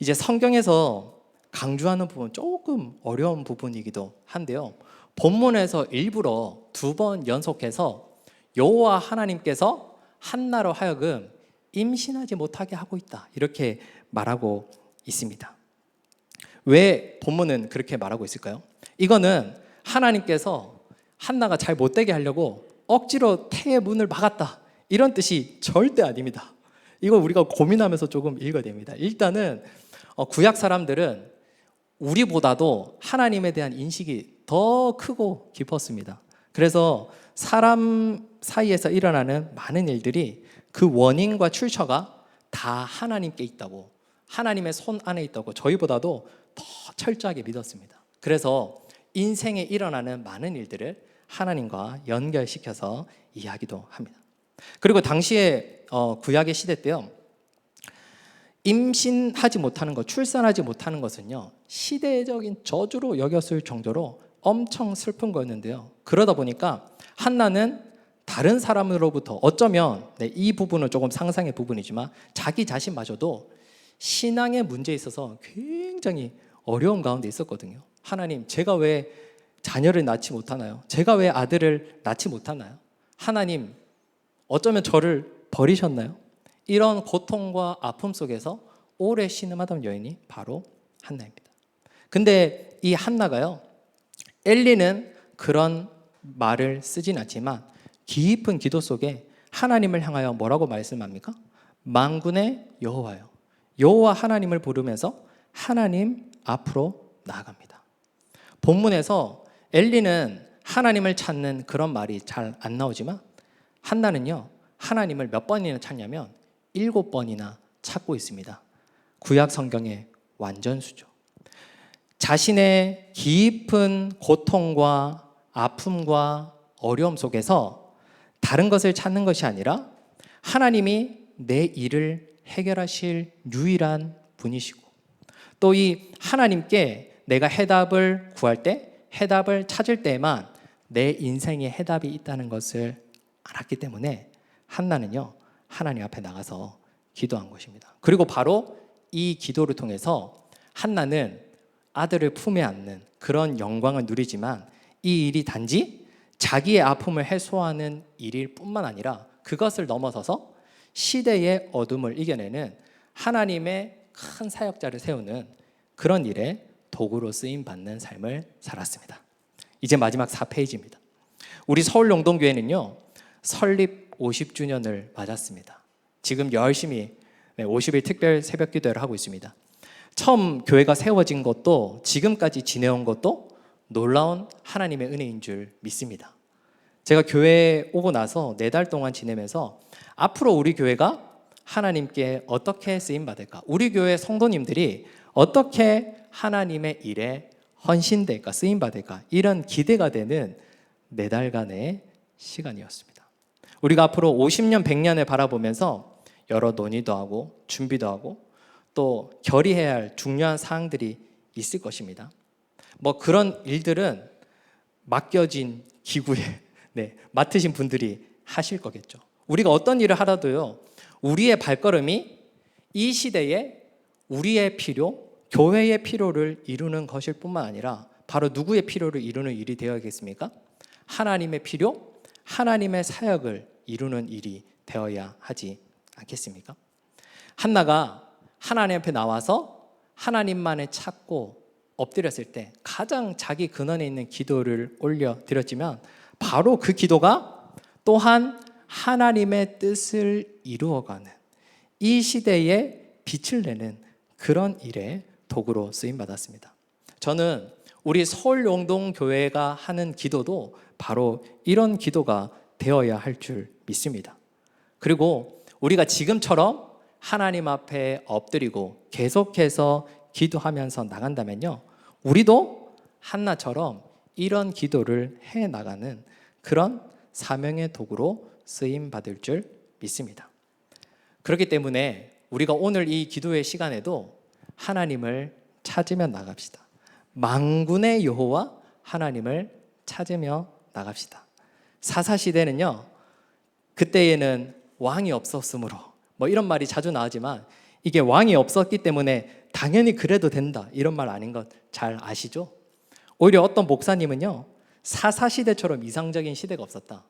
이제 성경에서 강조하는 부분 조금 어려운 부분이기도 한데요, 본문에서 일부러 2번 연속해서 여호와 하나님께서 한나로 하여금 임신하지 못하게 하고 있다, 이렇게 말하고 있습니다. 왜 본문은 그렇게 말하고 있을까요? 이거는 하나님께서 한나가 잘 못되게 하려고 억지로 태의 문을 막았다, 이런 뜻이 절대 아닙니다. 이거 우리가 고민하면서 조금 읽어야 됩니다. 일단은 구약 사람들은 우리보다도 하나님에 대한 인식이 더 크고 깊었습니다. 그래서 사람 사이에서 일어나는 많은 일들이 그 원인과 출처가 다 하나님께 있다고, 하나님의 손 안에 있다고 저희보다도 더 철저하게 믿었습니다. 그래서 인생에 일어나는 많은 일들을 하나님과 연결시켜서 이야기도 합니다. 그리고 당시에 구약의 시대 때요, 임신하지 못하는 것, 출산하지 못하는 것은요, 시대적인 저주로 여겼을 정도로 엄청 슬픈 거였는데요. 그러다 보니까 한나는 다른 사람으로부터 어쩌면 이 부분은 조금 상상의 부분이지만 자기 자신마저도 신앙의 문제에 있어서 굉장히 어려운 가운데 있었거든요. 하나님, 제가 왜 자녀를 낳지 못하나요? 제가 왜 아들을 낳지 못하나요? 하나님, 어쩌면 저를 버리셨나요? 이런 고통과 아픔 속에서 오래 신음하던 여인이 바로 한나입니다. 근데 이 한나가요, 엘리는 그런 말을 쓰진 않지만 깊은 기도 속에 하나님을 향하여 뭐라고 말씀합니까? 만군의 여호와요, 여호와 하나님을 부르면서 하나님 앞으로 나아갑니다. 본문에서 엘리는 하나님을 찾는 그런 말이 잘 안 나오지만 한나는요, 하나님을 몇 번이나 찾냐면 7번이나 찾고 있습니다. 구약 성경의 완전수죠. 자신의 깊은 고통과 아픔과 어려움 속에서 다른 것을 찾는 것이 아니라 하나님이 내 일을 해결하실 유일한 분이시고, 또 이 하나님께 내가 해답을 구할 때, 해답을 찾을 때에만 내 인생에 해답이 있다는 것을 알았기 때문에 한나는요, 하나님 앞에 나가서 기도한 것입니다. 그리고 바로 이 기도를 통해서 한나는 아들을 품에 안는 그런 영광을 누리지만 이 일이 단지 자기의 아픔을 해소하는 일일 뿐만 아니라 그것을 넘어서서 시대의 어둠을 이겨내는 하나님의 큰 사역자를 세우는 그런 일에 도구로 쓰임받는 삶을 살았습니다. 이제 마지막 4페이지입니다. 우리 서울용동교회는요, 설립 50주년을 맞았습니다. 지금 열심히 50일 특별 새벽 기도를 하고 있습니다. 처음 교회가 세워진 것도 지금까지 지내온 것도 놀라운 하나님의 은혜인 줄 믿습니다. 제가 교회에 오고 나서 4달 동안 지내면서 앞으로 우리 교회가 하나님께 어떻게 쓰임받을까, 우리 교회 성도님들이 어떻게 하나님의 일에 헌신될까, 쓰임받을까, 이런 기대가 되는 4달간의 시간이었습니다. 우리가 앞으로 50년, 100년을 바라보면서 여러 논의도 하고 준비도 하고 또 결의해야 할 중요한 사항들이 있을 것입니다. 뭐 그런 일들은 맡겨진 기구에 맡으신 분들이 하실 거겠죠. 우리가 어떤 일을 하라도요, 우리의 발걸음이 이 시대에 우리의 필요, 교회의 필요를 이루는 것일 뿐만 아니라 바로 누구의 필요를 이루는 일이 되어야겠습니까? 하나님의 필요, 하나님의 사역을 이루는 일이 되어야 하지 않겠습니까? 한나가 하나님 앞에 나와서 하나님만을 찾고 엎드렸을 때 가장 자기 근원에 있는 기도를 올려드렸지만 바로 그 기도가 또한 하나님의 뜻을 이루어가는 이 시대에 빛을 내는 그런 일에 도구로 쓰임받았습니다. 저는 우리 서울용동교회가 하는 기도도 바로 이런 기도가 되어야 할 줄 믿습니다. 그리고 우리가 지금처럼 하나님 앞에 엎드리고 계속해서 기도하면서 나간다면요, 우리도 한나처럼 이런 기도를 해나가는 그런 사명의 도구로 쓰임받을 줄 믿습니다. 그렇기 때문에 우리가 오늘 이 기도의 시간에도 하나님을 찾으며 나갑시다. 만군의 여호와 하나님을 찾으며 나갑시다. 사사시대는요, 그때에는 왕이 없었으므로 뭐 이런 말이 자주 나오지만 이게 왕이 없었기 때문에 당연히 그래도 된다 이런 말 아닌 것 잘 아시죠? 오히려 어떤 목사님은요, 사사시대처럼 이상적인 시대가 없었다.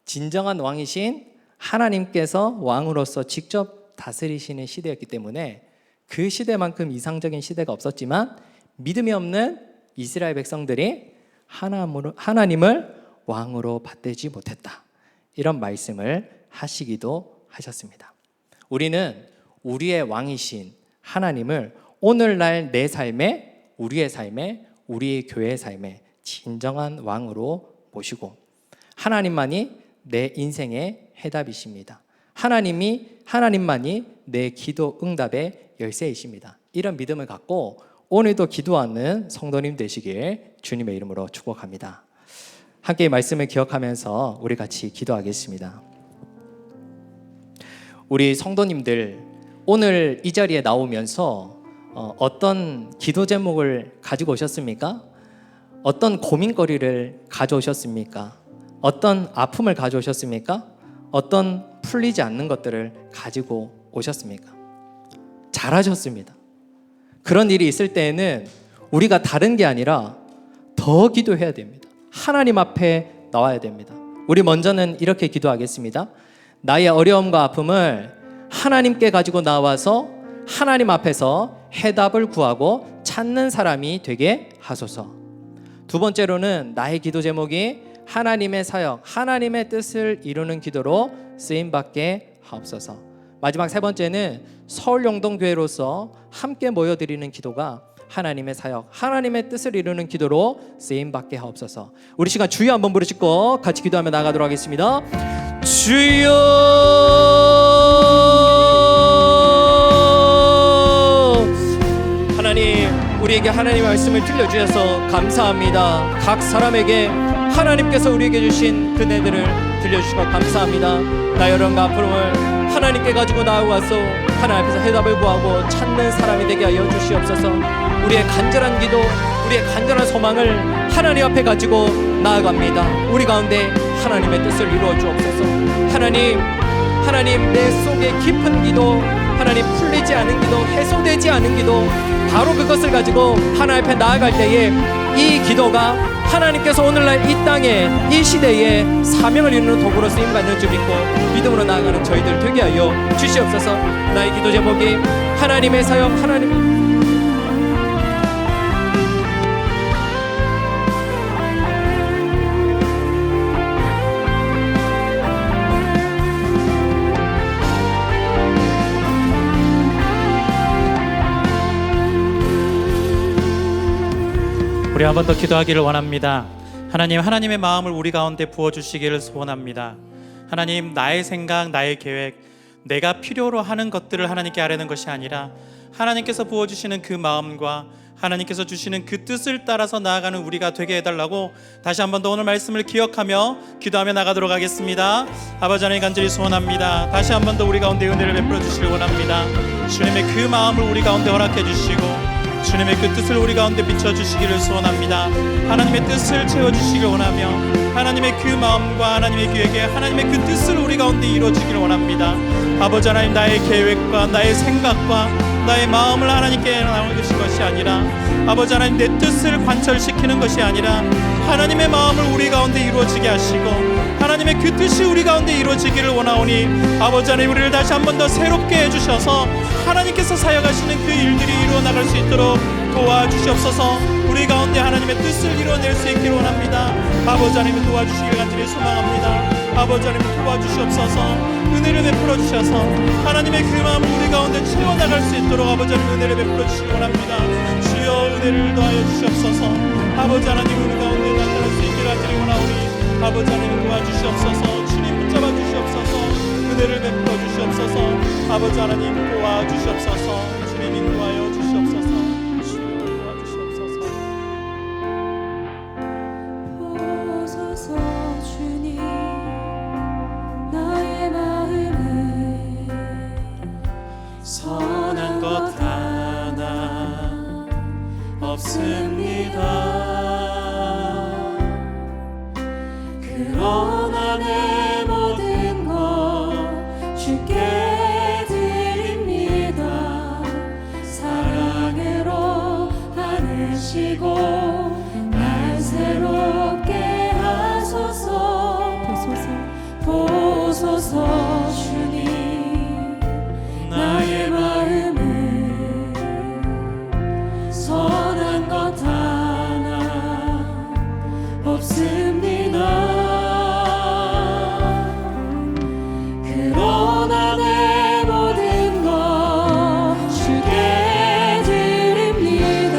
진정한 왕이신 하나님께서 왕으로서 직접 다스리시는 시대였기 때문에 그 시대만큼 이상적인 시대가 없었지만 믿음이 없는 이스라엘 백성들이 하나님을 왕으로 받들지 못했다. 이런 말씀을 하시기도 하셨습니다. 우리는 우리의 왕이신 하나님을 오늘날 내 삶에, 우리의 삶에, 우리의 교회의 삶에 진정한 왕으로 모시고 하나님만이 내 인생의 해답이십니다. 하나님만이 내 기도 응답의 열쇠이십니다. 이런 믿음을 갖고 오늘도 기도하는 성도님 되시길 주님의 이름으로 축복합니다. 함께 이 말씀을 기억하면서 우리 같이 기도하겠습니다. 우리 성도님들, 오늘 이 자리에 나오면서 어떤 기도 제목을 가지고 오셨습니까? 어떤 고민거리를 가져오셨습니까? 어떤 아픔을 가져오셨습니까? 어떤 풀리지 않는 것들을 가지고 오셨습니까? 잘하셨습니다. 그런 일이 있을 때에는 우리가 다른 게 아니라 더 기도해야 됩니다. 하나님 앞에 나와야 됩니다. 우리 먼저는 이렇게 기도하겠습니다. 나의 어려움과 아픔을 하나님께 가지고 나와서 하나님 앞에서 해답을 구하고 찾는 사람이 되게 하소서. 두 번째로는 나의 기도 제목이 하나님의 사역, 하나님의 뜻을 이루는 기도로 쓰임받게 하옵소서. 마지막 세 번째는 서울영동교회로서 함께 모여드리는 기도가 하나님의 사역, 하나님의 뜻을 이루는 기도로 쓰임받게 하옵소서. 우리 시간 주여 한번 부르시고 같이 기도하며 나가도록 하겠습니다. 주여, 하나님, 우리에게 하나님의 말씀을 들려주셔서 감사합니다. 각 사람에게 하나님께서 우리에게 주신 은혜들을 들려주시고 감사합니다. 나의 어려움과 아픔을 하나님께 가지고 나아가서 하나님 앞에서 해답을 구하고 찾는 사람이 되게 하여 주시옵소서. 우리의 간절한 기도, 우리의 간절한 소망을 하나님 앞에 가지고 나아갑니다. 우리 가운데 하나님의 뜻을 이루어 주옵소서. 하나님 내 속에 깊은 기도, 하나님 풀리지 않은 기도, 해소되지 않은 기도, 바로 그것을 가지고 하나님 앞에 나아갈 때에 이 기도가 하나님께서 오늘날 이 땅에 이 시대에 사명을 이루는 도구로 쓰임받는 줄 믿고 믿음으로 나아가는 저희들 되게 하여 주시옵소서. 나의 기도 제목이 하나님의 사역, 우리 한 번 더 기도하기를 원합니다. 하나님, 하나님의 마음을 우리 가운데 부어주시기를 소원합니다. 하나님, 나의 생각, 나의 계획, 내가 필요로 하는 것들을 하나님께 아뢰는 것이 아니라 하나님께서 부어주시는 그 마음과 하나님께서 주시는 그 뜻을 따라서 나아가는 우리가 되게 해달라고 다시 한 번 더 오늘 말씀을 기억하며 기도하며 나가도록 하겠습니다. 아버지 하나님, 간절히 소원합니다. 다시 한 번 더 우리 가운데 은혜를 베풀어 주시길 원합니다. 주님의 그 마음을 우리 가운데 허락해 주시고 주님의 그 뜻을 우리 가운데 비춰주시기를 소원합니다. 하나님의 뜻을 채워주시길 원하며 하나님의 그 마음과 하나님의 계획에 하나님의 그 뜻을 우리 가운데 이루어지기를 원합니다. 아버지 하나님, 나의 계획과 나의 생각과 나의 마음을 하나님께 나눠주신 것이 아니라 아버지 하나님, 내 뜻을 관철시키는 것이 아니라 하나님의 마음을 우리 가운데 이루어지게 하시고 하나님의 그 뜻이 우리 가운데 이루어지기를 원하오니 아버지 하나님, 우리를 다시 한 번 더 새롭게 해주셔서 하나님께서 사역하시는 그 일들이 이루어 나갈 수 있도록 도와주시옵소서. 우리 가운데 하나님의 뜻을 이루어낼 수 있기를 원합니다. 아버지 하나님, 도와주시길 간절히 소망합니다. 아버지 하나님, 도와주시옵소서. 은혜를 베풀어 주셔서 하나님의 그 마음을 우리 가운데 채워나갈 수 있도록 아버지 하나님 은혜를 베풀어 주시기 원합니다. 주여, 은혜를 더하여 주시옵소서. 아버지 하나님, 우리 가운데 나타날 수 있기를 간절히 원하오니 아버지 하나님, 도와주시옵소서. 주님 붙잡아 주시옵소서. 은혜를 베풀어 주시옵소서. 아버지 하나님, 도와주시옵소서. 주님 인도하여 주시옵소서. 주여, 도와주시옵소서. 보소서 주님, 나의 마음을 선한 것 하나 없습니다. 그러나 내 모든 것 주께 드립니다. 사랑으로 안으시고 날 새롭게 하소서. 보소서 주님, 나의 마음을 선한 것 하나 없습니다. 그러나 내 모든 것 주께 드립니다.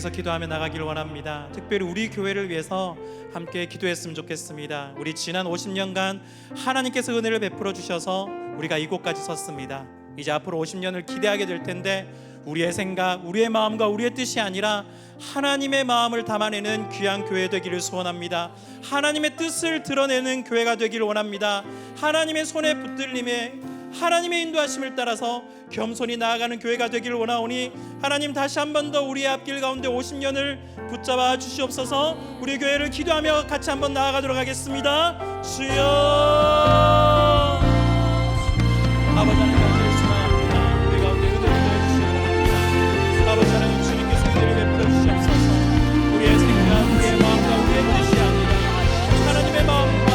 계속해서 기도하며 나가길 원합니다. 특별히 우리 교회를 위해서 함께 기도했으면 좋겠습니다. 우리 지난 50년간 하나님께서 은혜를 베풀어 주셔서 우리가 이곳까지 섰습니다. 이제 앞으로 50년을 기대하게 될 텐데 우리의 생각, 우리의 마음과 우리의 뜻이 아니라 하나님의 마음을 담아내는 귀한 교회 되기를 소원합니다. 하나님의 뜻을 드러내는 교회가 되기를 원합니다. 하나님의 손에 붙들림에 하나님의 인도하심을 따라서 겸손히 나아가는 교회가 되기를 원하오니 하나님 다시 한 번 더 우리의 앞길 가운데 50년을 붙잡아 주시옵소서. 우리 교회를 기도하며 같이 한번 나아가도록 하겠습니다. 주여, 아버지 하나님 감사를 수고합니다. 우리 가운데 은혜를 베풀어 주시기 바랍니다. 아버지 하나님 주님께서 은혜를 베풀어 주시옵소서. 우리의 생각, 우리의 마음과 우리의 뜻이 아니라 하나님의 마음과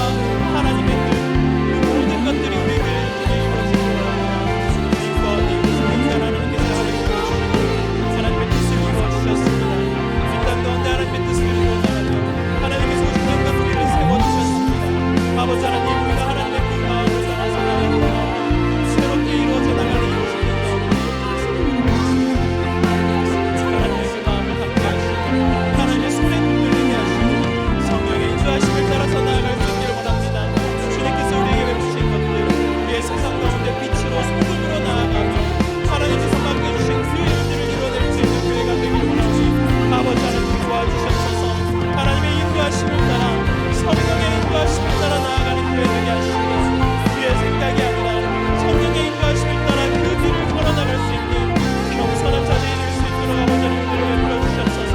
하나님의 뜻, 그 모든 것들이 우리 교회를 통해 이루어지기 바랍니다. 주님과 이곳을 하나님께서 하나님의 뜻을 이루어 주셨습니다. 이 땅 가운데 하나님의 뜻을 이루어 나가며 하나님께서 오직함과 우리를 세워 주셨습니다. 아버지 하나님, 우리가 하나님의 그 마음을 따라서 나아갑니다. 새롭게 이루어져 나가는 이곳을 하나님의 그 마음을 함께 하시고 하나님의 손에 붙들리게 하시고 성령의 인도하심을 따라서 나아갈 수 있기를 원합니다. 주님께서 우리에게 베푸신 것들, 우리의 세상 가운데 빛으로 소금으로 나아가며 하나님께서 맡겨주신 그 일들을 이루어낼 수 있는 교회가 되기를 원하오니 아버지 하나님 도와주셔서 하나님의 인도하심을 따라 성령의 인도하심을 따라 나아가는 교회 되게 하시고 우리의 생각이 아니라 성령의 인도하심을 따라 그 길을 걸어나갈 수 있는 겸손한 자들이 될 수 있도록 아버지 하나님 은혜를 베풀어 주시옵소서.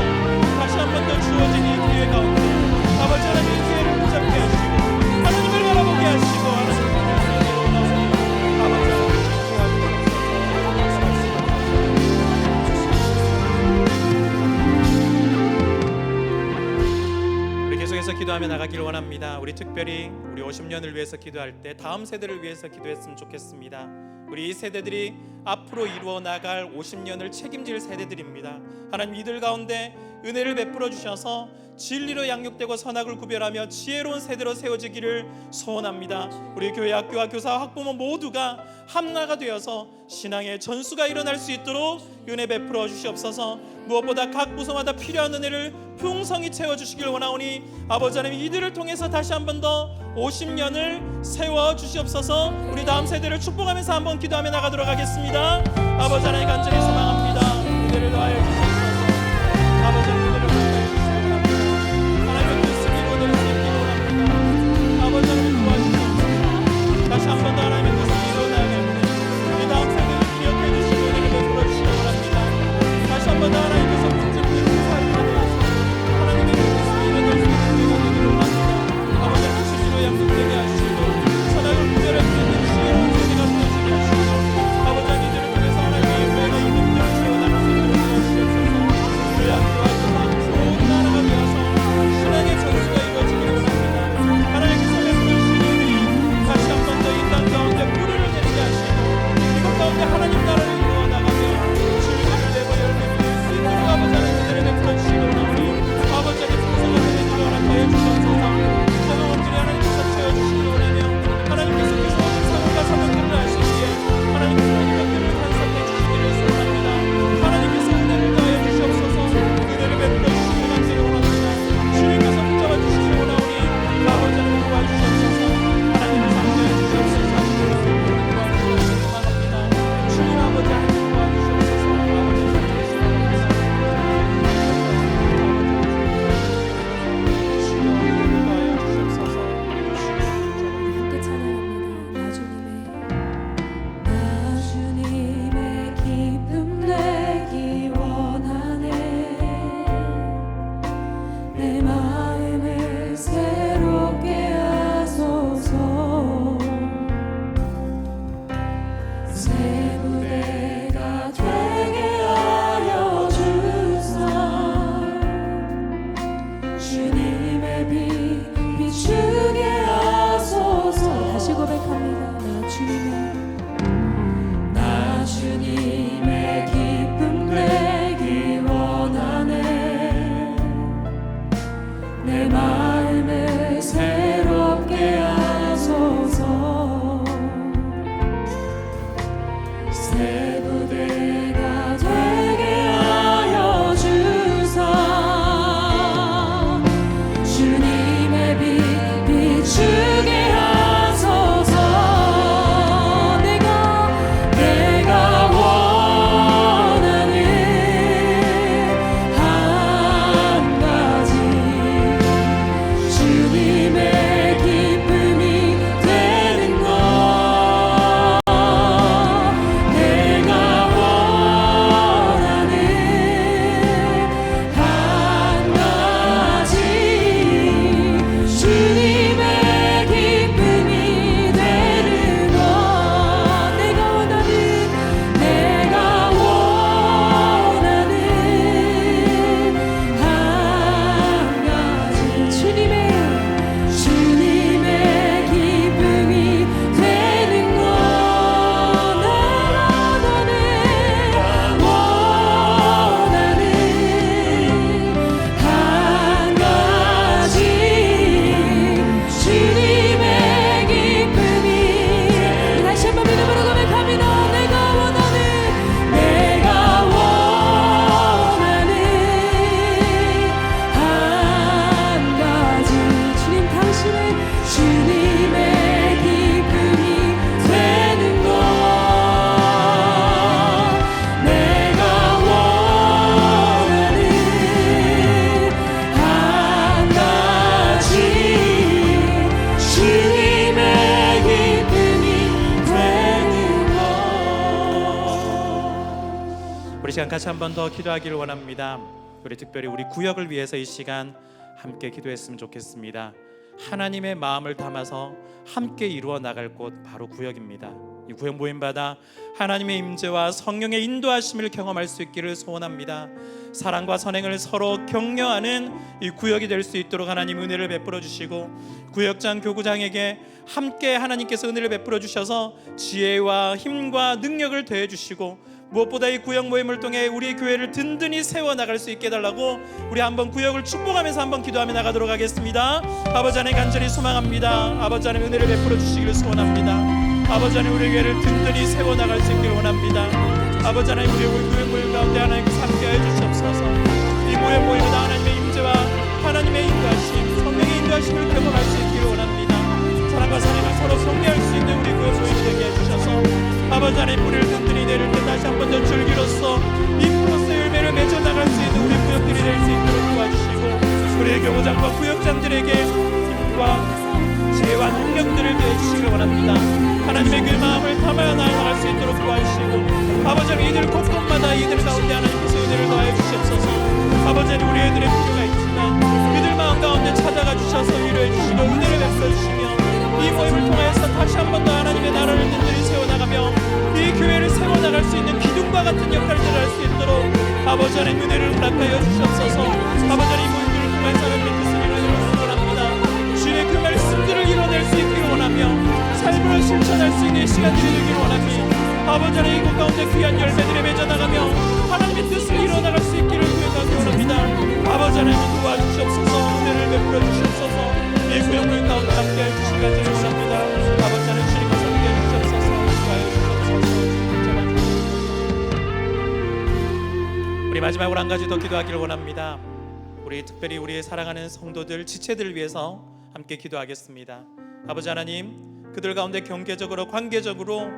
다시 한 번 더 주어진 이 기회 가운데 아버지 하나님 이 기회를 붙잡게 하시고 하나님을 바라보게 하시고 하나님의 은혜로 나오니 아버지 하나님 도와주옵소서. 우리 계속해서 기도하며 나가기를 원합니다. 우리 특별히 우리 50년을 위해서 기도할 때 다음 세대를 위해서 기도했으면 좋겠습니다. 우리 이 세대들이 앞으로 이루어 나갈 50년을 책임질 세대들입니다. 하나님 이들 가운데 은혜를 베풀어 주셔서 진리로 양육되고 선악을 구별하며 지혜로운 세대로 세워지기를 소원합니다. 우리 교회 학교와 교사와 학부모 모두가 함나가 되어서 신앙의 전수가 일어날 수 있도록 은혜 베풀어 주시옵소서. 무엇보다 각 부서마다 필요한 은혜를 풍성히 채워주시길 원하오니 아버지 하나님 이들을 통해서 다시 한 번 더 50년을 세워주시옵소서. 우리 다음 세대를 축복하면서 한번 기도하며 나가도록 하겠습니다. 아버지 하나님 간절히 소망합니다. 은혜를 더하여 주시옵소서. 아버지 하나님 은혜를 더하여 주시기 바랍니다. 하나님의 뜻을 이루어낼 수 있기를 원합니다. 아버지 하나님 도와주시옵소서. 다시 한 번 더 하나님의 뜻을 이루어나가겠네. 우리 다음 세대를 기억해 주시고 은혜를 베풀어 주시기 바랍니다. 다시 한 번 더 하나님께서 붙잡는 사람이 되어서 하나님의 뜻을 이루어낼 수 있는 교회가 되기를 원합니다. 아버지 하나님 진리로 양육되게 하시고 선악을 구별할 수 있는 지혜로운 세대가 되어지게 하시고 아버지 하나님 이들을 통해서 하나님의 교회가 이 믿음을 채워나갈 수 있도록 도와주시옵소서. 우리 학교와 교사 좋은 나라가 되어서 신앙의 전수가 이루어지기를 원합니다. 하나님께서 베풀어 주신 일이 다시 한 번 더 이 땅 가운데 뿌리를 내리게 하시고 이곳 가운데 하나님 나라를 이루어 나가며 진리를 내버 열매 맺을 수 있도록 아버지 하나님 은혜를 베풀어 주시기 원하오니 아버지 하나님 풍성한 은혜를 허락하여 주시옵소서. 제가 하나님께서 채워주시기 원하며 하나님께서 그 사랑과 사명들을 하시기에 하나님께서 모든 것들을 간섭해 주시기를 소원합니다. 하나님께서 은혜를 더하여 주시옵소서. 은혜를 베풀어 주시기를 간절히 원합니다. 주님께서 붙잡아 주시기 원하오니 아버지 하나님 도와주시옵소서. 하나님을 상대해 주시옵소서. 도와주시옵소서. 소망합니다. 주님 아버지 하나님 도와주시옵소서. 아버지 상대해 주시옵소서. 주여 은혜를 더하여 주시옵소서. 함께 찬양합니다. 나 주님의 기쁨 되기 원하네. 내 마음을 새롭게 하소서. 새 무대가 되게 하여 주사. 주님의 빛 비추게 하소서. 다시 고백합니다. 나 주님의 기쁨 되기 원하네. 내 마음을 새롭게 하소서. 새 무대가 되게 하여 주사. 시간 같이 한 번 더 기도하기를 원합니다. 우리 특별히 우리 구역을 위해서 이 시간 함께 기도했으면 좋겠습니다. 하나님의 마음을 담아서 함께 이루어 나갈 곳 바로 구역입니다. 이 구역 모임마다 하나님의 임재와 성령의 인도하심을 경험할 수 있기를 소원합니다. 사랑과 선행을 서로 격려하는 이 구역이 될 수 있도록 하나님 은혜를 베풀어 주시고, 구역장 교구장에게 함께 하나님께서 은혜를 베풀어 주셔서 지혜와 힘과 능력을 더해 주시고, 무엇보다 이 구역 모임을 통해 우리 교회를 든든히 세워나갈 수 있게 해달라고 우리 한번 구역을 축복하면서 한번 기도하며 나가도록 하겠습니다. 아버지 하나님 간절히 소망합니다. 아버지 하나님 은혜를 베풀어 주시기를 소원합니다. 아버지 하나님 우리 교회를 든든히 세워나갈 수 있기를 원합니다. 아버지 하나님 우리 구역 모임 가운데 하나님께서 함께해 주시옵소서. 이 구역 모임은 하나님의 임재와 하나님의 인도하심, 성령의 인도하심을 경험할 수 있기를 원합니다. 사랑과 사랑을 서로 성리할 수 있는 우리 구역 모임 되게 해주셔서 아버지 하나님 우리를 든든히 내릴 때 다시 한 번 더 줄기로서 인으로서 열매를 맺어 나갈 수 있는 우리 구역들이 될 수 있도록 도와주시고, 우리의 교구장과 구역장들에게 힘과 지혜와 능력들을 더해주시길 원합니다. 하나님의 그 마음을 담아 나아갈 수 있도록 도와주시고, 아버지 하나님 이들 곳곳마다 이들 가운데 하나님께서 은혜를 더해 주시옵소서. 아버지 하나님 우리 애들의 필요가 있지만 이들 마음 가운데 찾아가 주셔서 위로해 주시고 은혜를 베풀어 주시며, 이 모임을 통해서 다시 한 번 더 하나님의 나라를 든든히 세워나가며 이 교회를 세워나갈 수 있는 기둥과 같은 역할들을 할 수 있도록 아버지 하나님 은혜를 허락하여 주시옵소서. 아버지 하나님 이 모임들을 통해서 하나님의 뜻을 이루어내기를 원합니다. 주의 그 말씀들을 이뤄낼 수 있기를 원하며 삶으로 실천할 수 있는 시간들이 되기를 원합니다. 아버지 하나님 이곳 가운데 귀한 열매들을 맺어나가며 하나님의 뜻을 이뤄나갈 수 있기를 구역하기 원합니다. 아버지 하나님 도와주시옵소서. 은혜를 베풀어 주시옵소서. 이 구역 모임 가운데 함께해 주시기를 원합니다. 아버지 하나님 주님께서 함께해 주시옵소서. 인도하여 주시옵소서. 우리 마지막으로 한 가지 더 기도하기를 원합니다. 우리 특별히 우리의 사랑하는 성도들, 지체들을 위해서 함께 기도하겠습니다. 아버지 하나님, 그들 가운데 경계적으로, 관계적으로,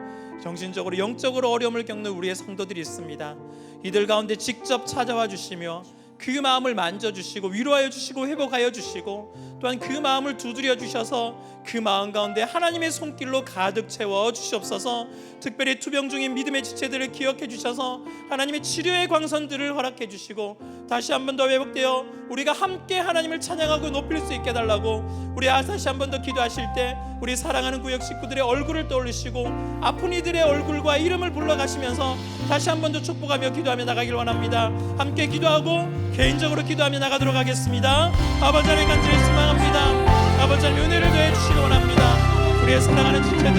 정신적으로, 영적으로 어려움을 겪는 우리의 성도들이 있습니다. 이들 가운데 직접 찾아와 주시며 그 마음을 만져주시고 위로하여 주시고 회복하여 주시고, 또한 그 마음을 두드려 주셔서 그 마음 가운데 하나님의 손길로 가득 채워 주시옵소서. 특별히 투병 중인 믿음의 지체들을 기억해 주셔서 하나님의 치료의 광선들을 허락해 주시고, 다시 한 번 더 회복되어 우리가 함께 하나님을 찬양하고 높일 수 있게 해달라고 우리 다시 한 번 더 기도하실 때 우리 사랑하는 구역 식구들의 얼굴을 떠올리시고 아픈 이들의 얼굴과 이름을 불러가시면서 다시 한 번 더 축복하며 기도하며 나가길 원합니다. 함께 기도하고 개인적으로 기도하며 나가도록 하겠습니다. 아버지 하나님 간절히 소망합니다. 아버지 하나님 은혜를 더해 주시기 원합니다. 우리의 사랑하는 지체들,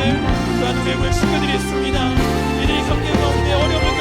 또한 우리의 구역 식구들이 있습니다. 이들이 관계 가운데 어려움을